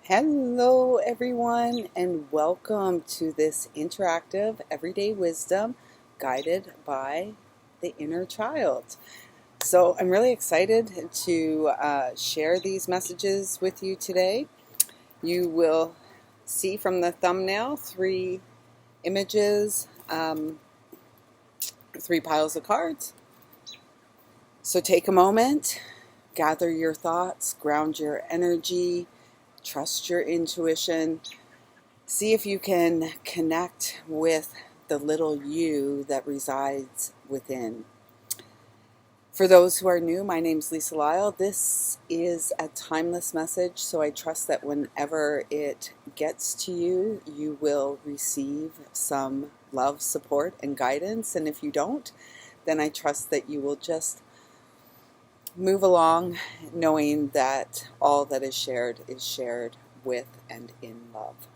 Hello, everyone, and welcome to this interactive everyday wisdom guided by the inner child. So, I'm really excited to share these messages with you today. You will see from the thumbnail three images, three piles of cards. So, take a moment, gather your thoughts, ground your energy. Trust your intuition. See if you can connect with the little you that resides within. For those who are new, my name's Lisa Lyle. This is a timeless message, so I trust that whenever it gets to you, you will receive some love, support, and guidance. And if you don't, then I trust that you will just move along knowing that all that is shared with and in love.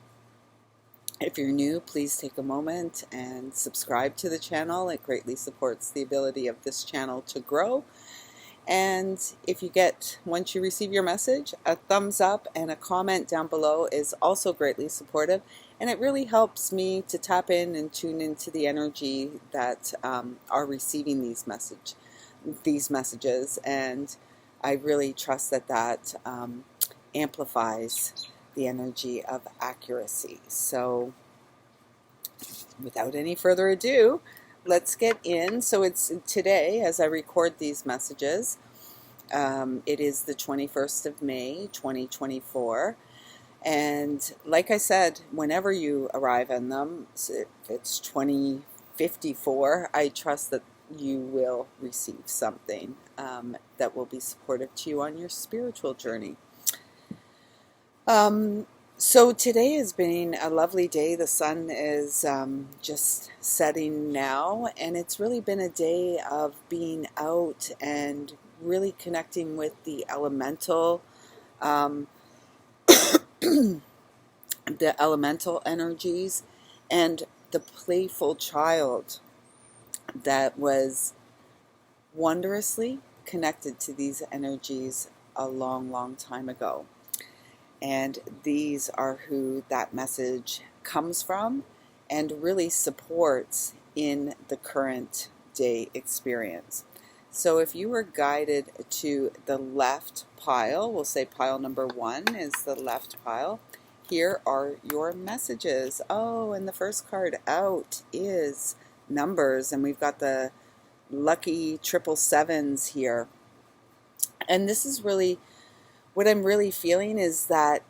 If you're new, please take a moment and subscribe to the channel. It greatly supports the ability of this channel to grow. And if you get, once you receive your message, a thumbs up and a comment down below is also greatly supportive. And it really helps me to tap in and tune into the energy that are receiving these messages, and I really trust that amplifies the energy of accuracy. So without any further ado, let's get in. So it's today, as I record these messages, it is the 21st of May 2024, and like I said, whenever you arrive in them, if it's 2054, I trust that you will receive something that will be supportive to you on your spiritual journey. So today has been a lovely day. The sun is just setting now, and it's really been a day of being out and really connecting with the elemental the elemental energies and the playful child that was wondrously connected to these energies a long time ago. And these are who that message comes from and really supports in the current day experience. So if you were guided to the left pile, we'll say pile number 1 is the left pile. Here are your messages. Oh, and the first card out is numbers, and we've got the lucky 777s here. And this is really what I'm really feeling, is that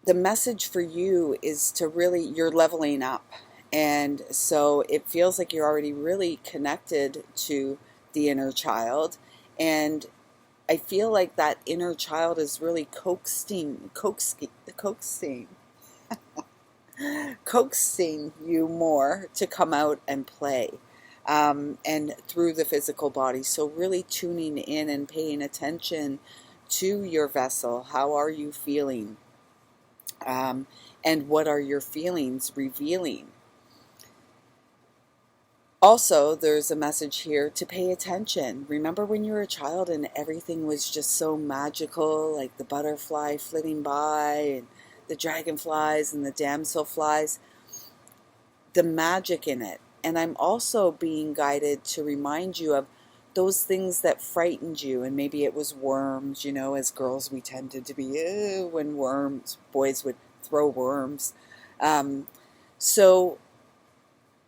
the message for you is to really, you're leveling up. And so it feels like you're already really connected to the inner child. And I feel like that inner child is really coaxing you more to come out and play, and through the physical body. So really tuning in and paying attention to your vessel. How are you feeling? And what are your feelings revealing? Also, there's a message here to pay attention. Remember when you were a child and everything was just so magical, like the butterfly flitting by and the dragonflies and the damselflies, the magic in it. And I'm also being guided to remind you of those things that frightened you, and maybe it was worms. You know, as girls we tended to be, when boys would throw worms. So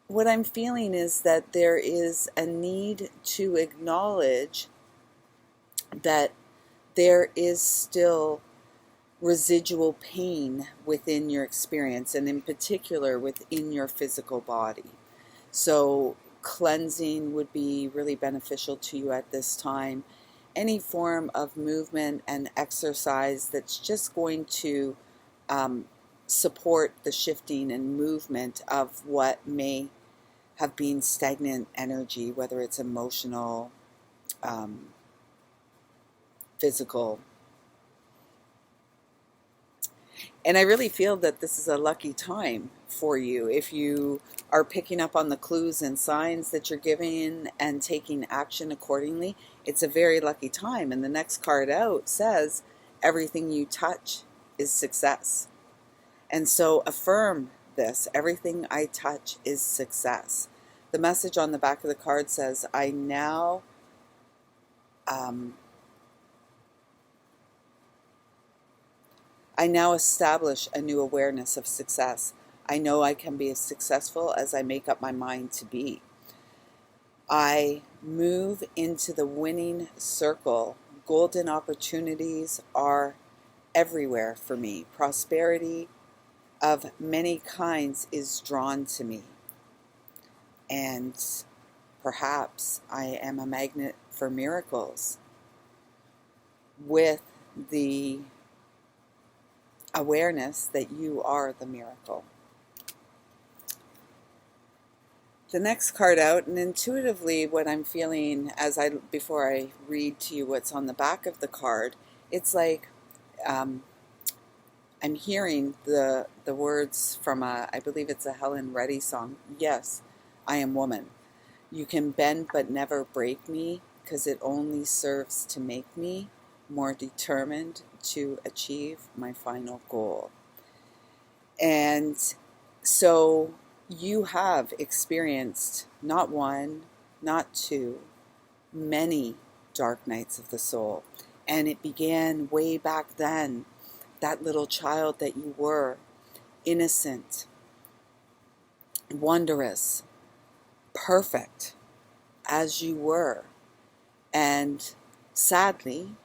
what I'm feeling is that there is a need to acknowledge that there is still residual pain within your experience, and in particular within your physical body. So cleansing would be really beneficial to you at this time. Any form of movement and exercise that's just going to support the shifting and movement of what may have been stagnant energy, whether it's emotional, physical. And I really feel that this is a lucky time for you. If you are picking up on the clues and signs that you're giving and taking action accordingly, it's a very lucky time. And the next card out says, everything you touch is success. And so affirm this. Everything I touch is success. The message on the back of the card says, um, I now establish a new awareness of success. I know I can be as successful as I make up my mind to be. I move into the winning circle. Golden opportunities are everywhere for me. Prosperity of many kinds is drawn to me. And perhaps I am a magnet for miracles with the awareness that you are the miracle. The next card out, and intuitively what I'm feeling before I read to you what's on the back of the card, it's like I'm hearing the words from I believe it's a Helen Reddy song. Yes, I am woman. You can bend but never break me, because it only serves to make me more determined to achieve my final goal. And so you have experienced not one, not two, many dark nights of the soul. And it began way back then, that little child that you were, innocent, wondrous, perfect as you were. And sadly,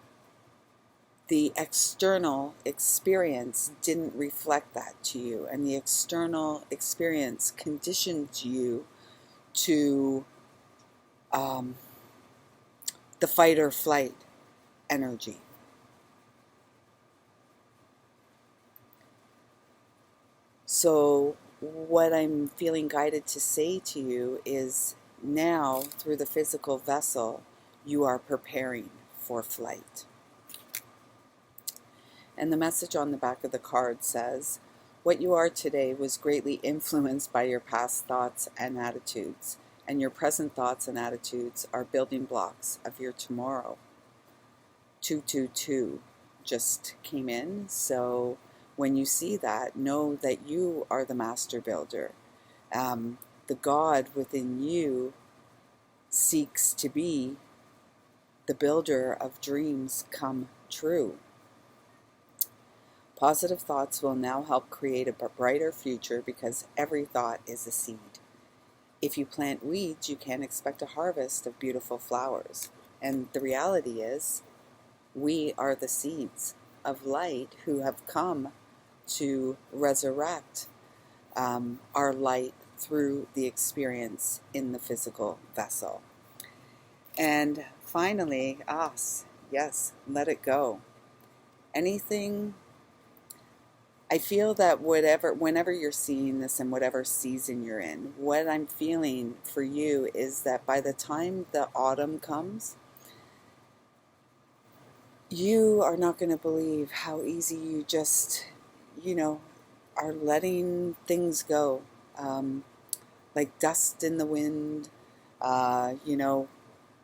the external experience didn't reflect that to you, and the external experience conditioned you to the fight or flight energy. So what I'm feeling guided to say to you is, now through the physical vessel, you are preparing for flight. And the message on the back of the card says, what you are today was greatly influenced by your past thoughts and attitudes, and your present thoughts and attitudes are building blocks of your tomorrow. 222 just came in, so when you see that, know that you are the master builder. The God within you seeks to be the builder of dreams come true. Positive thoughts will now help create a brighter future, because every thought is a seed. If you plant weeds, you can't expect a harvest of beautiful flowers. And the reality is, we are the seeds of light who have come to resurrect our light through the experience in the physical vessel. And finally, yes, let it go. Anything, I feel that whenever you're seeing this in whatever season you're in, what I'm feeling for you is that by the time the autumn comes, you are not going to believe how easy you just, are letting things go. Like dust in the wind,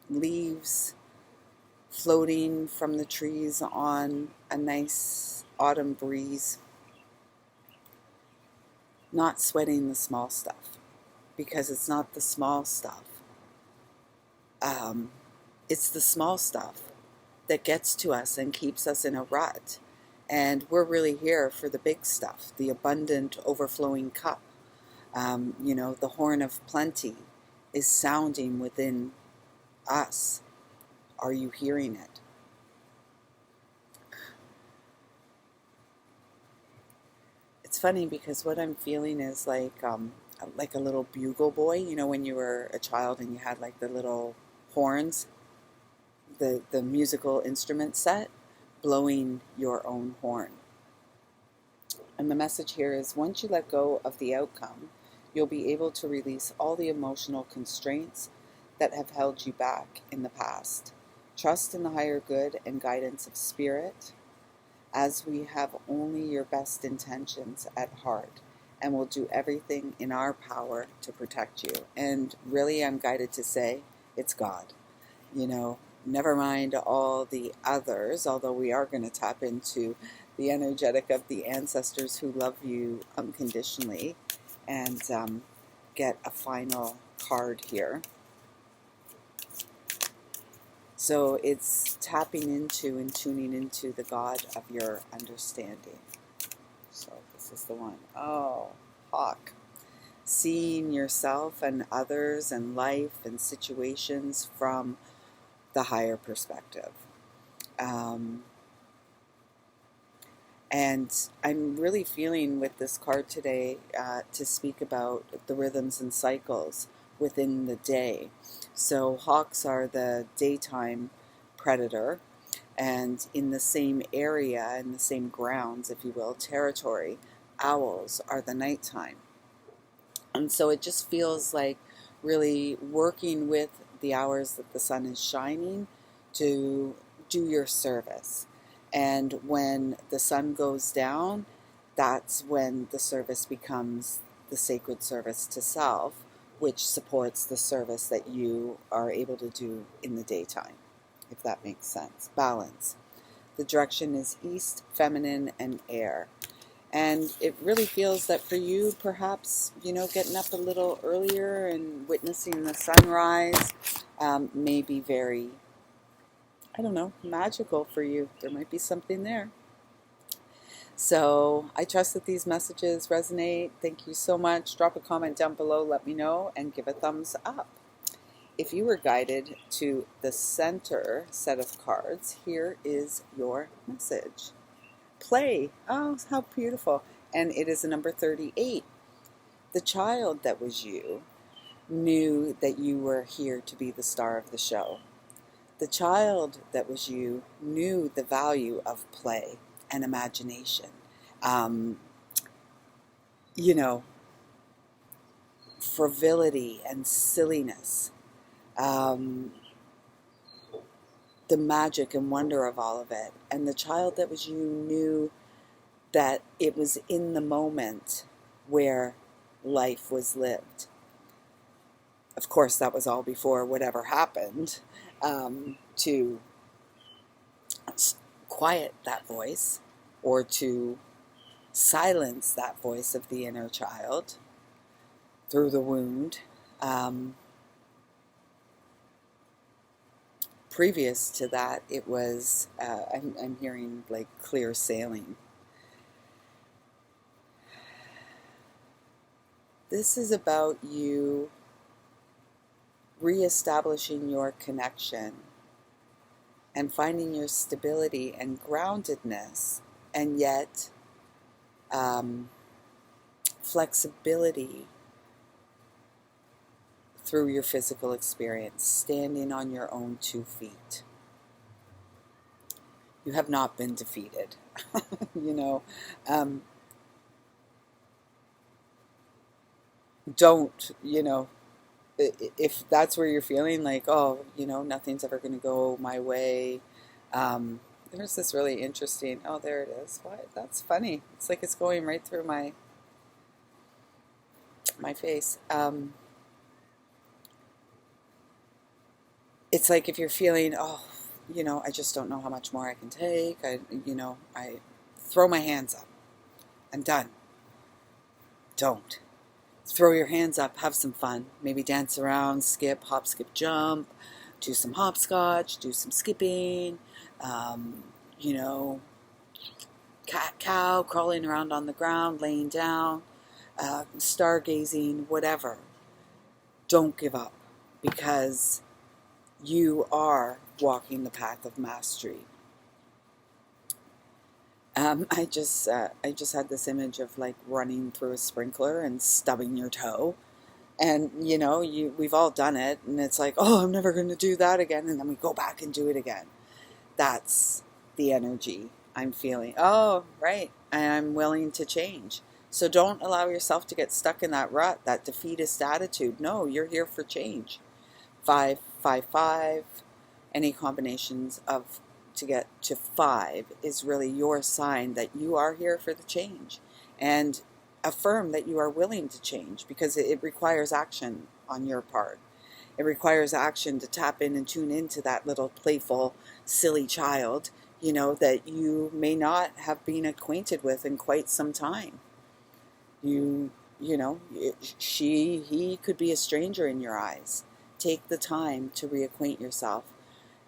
leaves floating from the trees on a nice autumn breeze. Not sweating the small stuff, because it's not the small stuff. It's the small stuff that gets to us and keeps us in a rut. And we're really here for the big stuff, the abundant, overflowing cup. The horn of plenty is sounding within us. Are you hearing it? It's funny because what I'm feeling is like a little bugle boy. When you were a child and you had like the little horns, the musical instrument set, blowing your own horn. And the message here is, once you let go of the outcome, you'll be able to release all the emotional constraints that have held you back in the past. Trust in the higher good and guidance of spirit, as we have only your best intentions at heart, and will do everything in our power to protect you. And really, I'm guided to say, it's God. Never mind all the others, although we are going to tap into the energetic of the ancestors who love you unconditionally, and get a final card here. So it's tapping into and tuning into the God of your understanding. So this is the one. Oh, Hawk. Seeing yourself and others and life and situations from the higher perspective. And I'm really feeling with this card today to speak about the rhythms and cycles within the day. So hawks are the daytime predator, and in the same area, in the same grounds, if you will, territory, owls are the nighttime. And so it just feels like really working with the hours that the sun is shining to do your service. And when the sun goes down, that's when the service becomes the sacred service to self, which supports the service that you are able to do in the daytime, if that makes sense. Balance. The direction is east, feminine, and air. And it really feels that for you, perhaps, getting up a little earlier and witnessing the sunrise may be very, I don't know, magical for you. There might be something there. So I trust that these messages resonate. Thank you so much. Drop a comment down below, let me know, and give a thumbs up. If you were guided to the center set of cards, here is your message. Play. Oh, how beautiful. And it is a number 38. The child that was you knew that you were here to be the star of the show. The child that was you knew the value of play and imagination. Frivolity and silliness. The magic and wonder of all of it. And the child that was you knew that it was in the moment where life was lived. Of course, that was all before whatever happened to quiet that voice, or to silence that voice of the inner child through the wound. Previous to that, it was, I'm hearing like clear sailing. This is about you reestablishing your connection and finding your stability and groundedness, and yet flexibility through your physical experience, standing on your own 2 feet. You have not been defeated. Don't, if that's where you're feeling like, oh, nothing's ever going to go my way. There's this really interesting, oh, there it is. What? That's funny. It's like it's going right through my face. It's like if you're feeling, oh, I just don't know how much more I can take. I throw my hands up. I'm done. Don't. Throw your hands up, have some fun. Maybe dance around, skip, hop, skip, jump. Do some hopscotch, do some skipping. Cat, cow, crawling around on the ground, laying down, stargazing, whatever. Don't give up, because you are walking the path of mastery. I just had this image of like running through a sprinkler and stubbing your toe, and we've all done it, and it's like, oh, I'm never going to do that again, and then we go back and do it again. That's the energy I'm feeling. Oh, right, I'm willing to change. So don't allow yourself to get stuck in that rut, that defeatist attitude. No, you're here for change. 5, 5, 5, any combinations of to get to 5 is really your sign that you are here for the change, and affirm that you are willing to change, because it requires action on your part. It requires action to tap in and tune into that little playful, silly child, that you may not have been acquainted with in quite some time. He could be a stranger in your eyes. Take the time to reacquaint yourself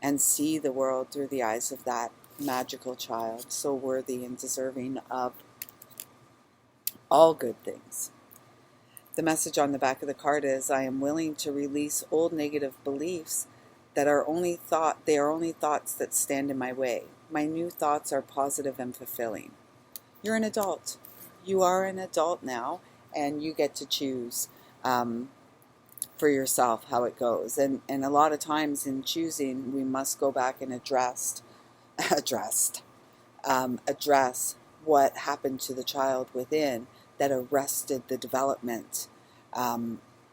and see the world through the eyes of that magical child, so worthy and deserving of all good things. The message on the back of the card is, I am willing to release old negative beliefs that are only thoughts that stand in my way. My new thoughts are positive and fulfilling. You're an adult. You are an adult now, and you get to choose for yourself how it goes. And a lot of times in choosing, we must go back and address what happened to the child within that arrested the development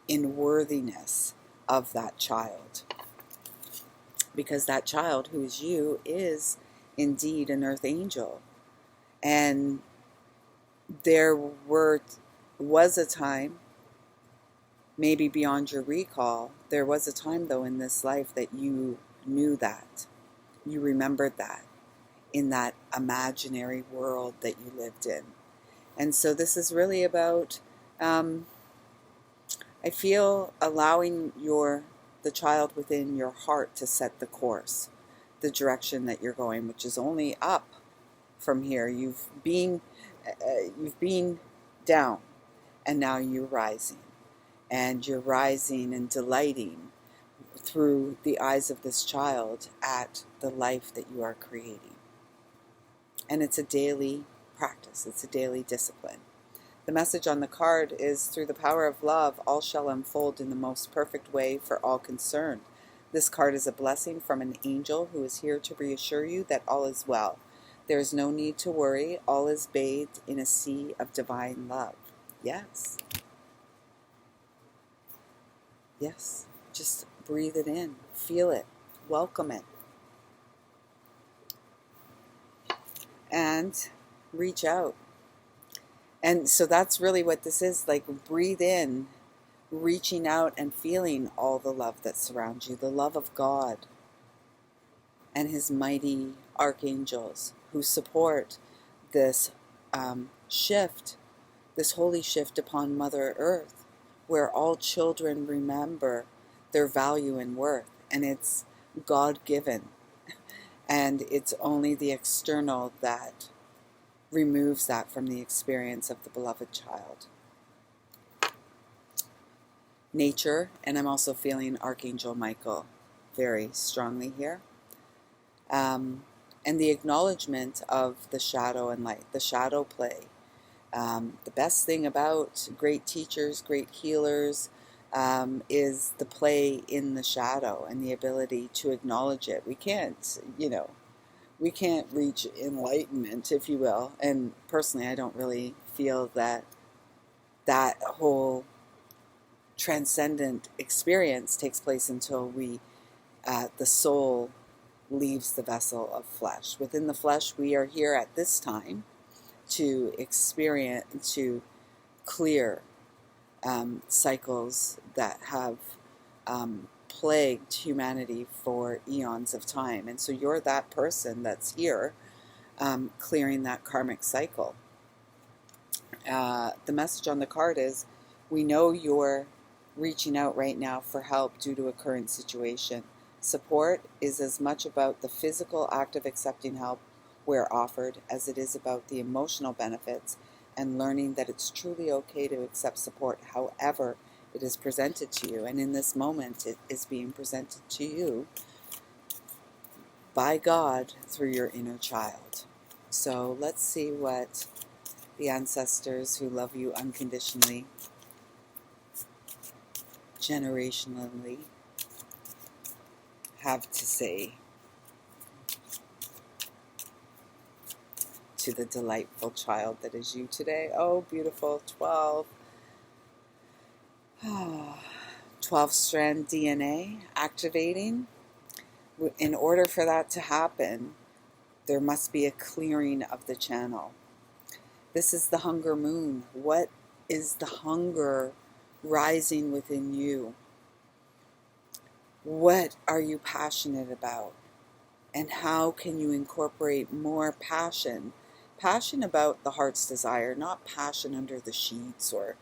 in worthiness of that child. Because that child, who is you, is indeed an earth angel. And there was a time, maybe beyond your recall, there was a time though in this life that you knew that. You remembered that in that imaginary world that you lived in. And so this is really about, I feel, allowing the child within your heart to set the course, the direction that you're going, which is only up from here. You've been down, and now you're rising. And you're rising and delighting through the eyes of this child at the life that you are creating. And it's a daily practice. It's a daily discipline. The message on the card is, through the power of love, all shall unfold in the most perfect way for all concerned. This card is a blessing from an angel who is here to reassure you that all is well. There is no need to worry. All is bathed in a sea of divine love. Yes. Yes. Just breathe it in. Feel it. Welcome it. And reach out. And so that's really what this is, like, breathe in, reaching out and feeling all the love that surrounds you, the love of God and his mighty archangels who support this shift, this holy shift upon Mother Earth, where all children remember their value and worth, and it's God-given. And it's only the external that removes that from the experience of the beloved child. Nature, and I'm also feeling Archangel Michael very strongly here. And the acknowledgement of the shadow and light, the shadow play. The best thing about great teachers, great healers, is the play in the shadow and the ability to acknowledge it. We can't reach enlightenment, if you will. And personally, I don't really feel that whole transcendent experience takes place until the soul leaves the vessel of flesh. Within the flesh, we are here at this time to experience, to clear cycles that have plagued humanity for eons of time. And so you're that person that's here clearing that karmic cycle. The message on the card is, we know you're reaching out right now for help due to a current situation. Support is as much about the physical act of accepting help where offered as it is about the emotional benefits and learning that it's truly okay to accept support however it is presented to you. And in this moment, it is being presented to you by God through your inner child. So let's see what the ancestors who love you unconditionally, generationally, have to say to the delightful child that is you today. Oh, beautiful. 12 strand DNA activating. In order for that to happen, there must be a clearing of the channel. This is the hunger moon. What is the hunger rising within you? What are you passionate about? And how can you incorporate more passion? Passion about the heart's desire, not passion under the sheets or,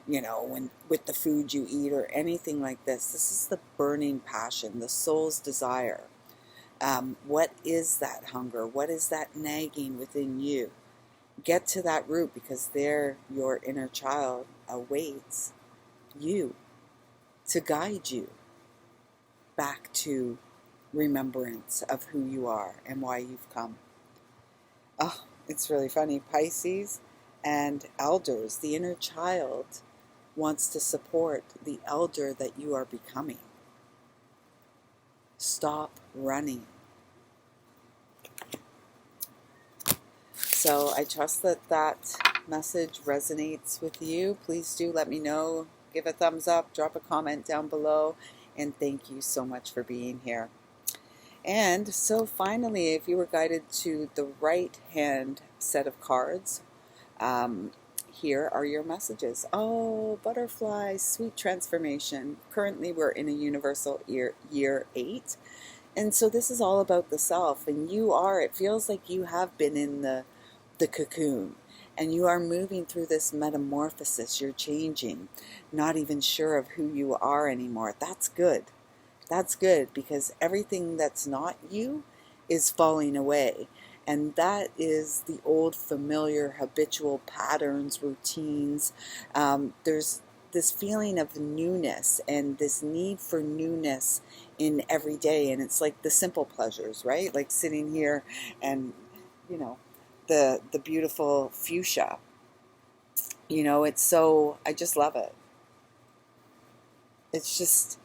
when with the food you eat or anything like this. This is the burning passion, the soul's desire. What is that hunger? What is that nagging within you? Get to that root, because there your inner child awaits you to guide you back to remembrance of who you are and why you've come. Oh, it's really funny. Pisces and elders, the inner child wants to support the elder that you are becoming. Stop running. So I trust that that message resonates with you. Please do let me know. Give a thumbs up, drop a comment down below, and thank you so much for being here. And so finally, if you were guided to the right hand set of cards, here are your messages. Oh, butterfly, sweet transformation. Currently, we're in a universal year 8. And so this is all about the self. And it feels like you have been in the cocoon. And you are moving through this metamorphosis. You're changing, not even sure of who you are anymore. That's good. That's good, because everything that's not you is falling away. And that is the old familiar habitual patterns, routines. There's this feeling of newness and this need for newness in every day. And it's like the simple pleasures, right? Like sitting here and, the beautiful fuchsia. It's so, I just love it. It's just,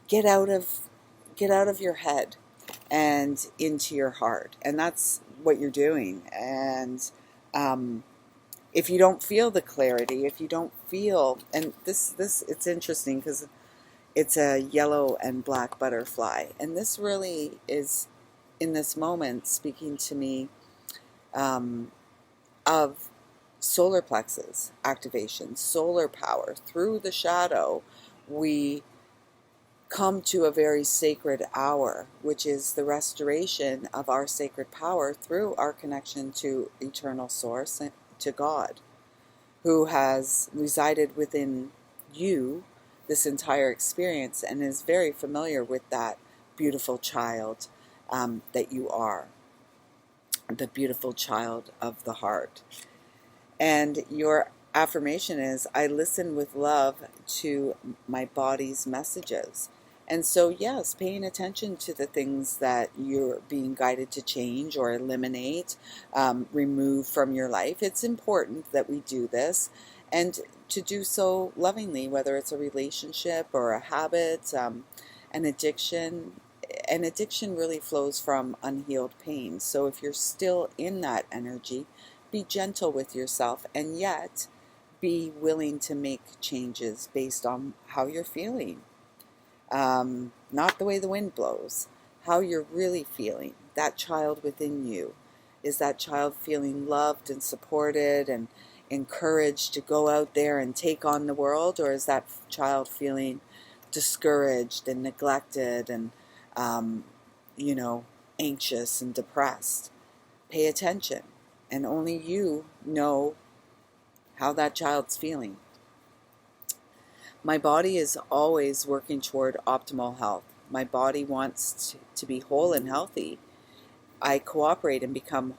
get out of your head and into your heart, and that's what you're doing. And if you don't feel the clarity, if you don't feel, and this it's interesting because it's a yellow and black butterfly, and this really is in this moment speaking to me of solar plexus activation, solar power. Through the shadow, we come to a very sacred hour, which is the restoration of our sacred power through our connection to eternal source, to God, who has resided within you this entire experience and is very familiar with that beautiful child that you are, the beautiful child of the heart. And your affirmation is, I listen with love to my body's messages. And so, yes, paying attention to the things that you're being guided to change or eliminate, remove from your life. It's important that we do this, and to do so lovingly, whether it's a relationship or a habit, an addiction. An addiction really flows from unhealed pain. So if you're still in that energy, be gentle with yourself, and yet be willing to make changes based on how you're feeling. Not the way the wind blows, how you're really feeling. That child within you. Is that child feeling loved and supported and encouraged to go out there and take on the world? Or is that child feeling discouraged and neglected and, anxious and depressed? Pay attention. And only you know how that child's feeling. My body is always working toward optimal health. My body wants to be whole and healthy. I cooperate and become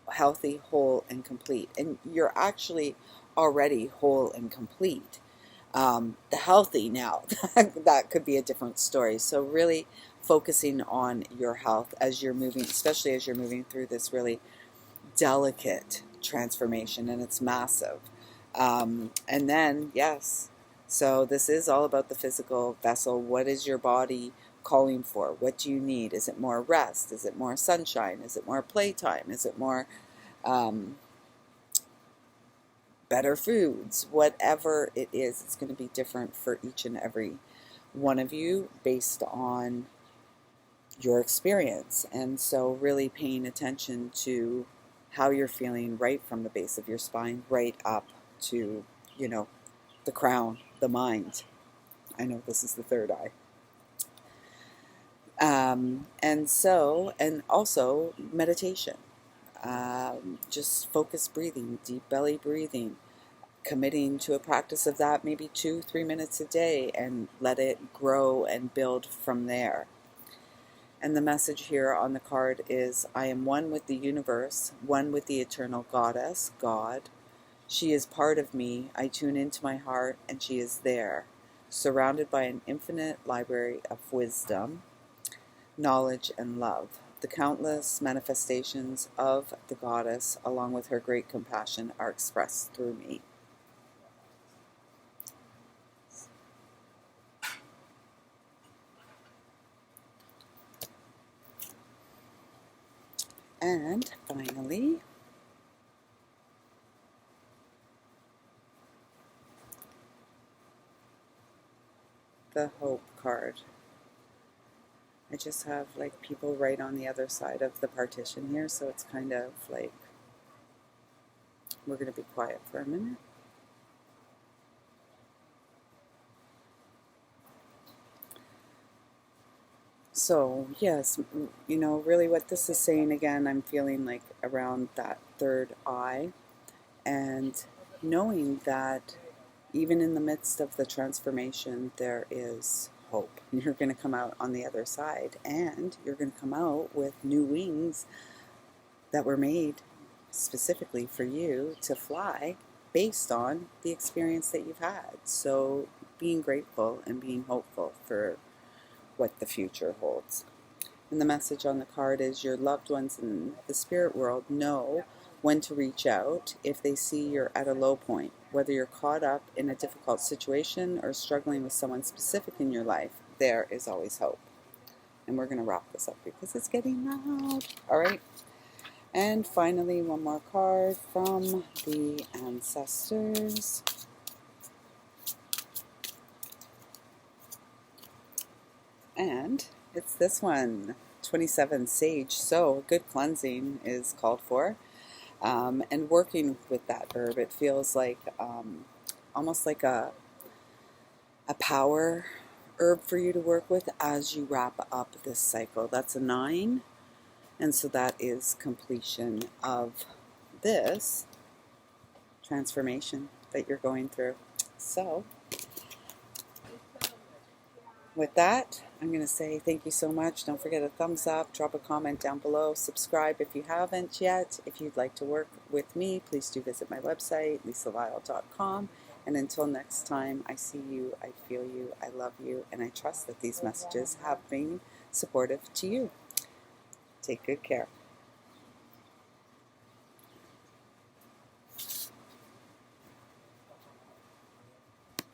healthy, whole, and complete. And you're actually already whole and complete. The healthy now, that could be a different story. So really focusing on your health as you're moving, especially as you're moving through this really delicate transformation, and it's massive. And then, yes, so this is all about the physical vessel. What is your body calling for? What do you need? Is it more rest? Is it more sunshine? Is it more playtime? Is it more better foods? Whatever it is, it's going to be different for each and every one of you based on your experience. And so really paying attention to how you're feeling right from the base of your spine right up to, the crown, the mind. I know this is the third eye. And also meditation. Just focus breathing, deep belly breathing, committing to a practice of that maybe 2-3 minutes a day, and let it grow and build from there. And the message here on the card is, I am one with the universe, one with the eternal goddess, God. She is part of me. I tune into my heart and she is there, surrounded by an infinite library of wisdom, knowledge, and love. The countless manifestations of the goddess, along with her great compassion, are expressed through me. And finally, the Hope card. I just have like people right on the other side of the partition here, so it's kind of like, we're going to be quiet for a minute. So, yes, really what this is saying, again, I'm feeling like around that third eye, and knowing that even in the midst of the transformation, there is hope. You're going to come out on the other side, and you're going to come out with new wings that were made specifically for you to fly based on the experience that you've had. So, being grateful and being hopeful for what the future holds. And the message on the card is, your loved ones in the spirit world know when to reach out if they see you're at a low point. Whether you're caught up in a difficult situation or struggling with someone specific in your life, there is always hope. And we're going to wrap this up because it's getting loud. All right. And finally, one more card from the ancestors. And it's this one, 27 Sage. So good cleansing is called for. And working with that herb, it feels like almost like a power herb for you to work with as you wrap up this cycle. That's a 9. And so that is completion of this transformation that you're going through. So with that, I'm going to say thank you so much. Don't forget a thumbs up, drop a comment down below, subscribe if you haven't yet. If you'd like to work with me, please do visit my website, lisalyle.com. And until next time, I see you, I feel you, I love you, and I trust that these messages have been supportive to you. Take good care.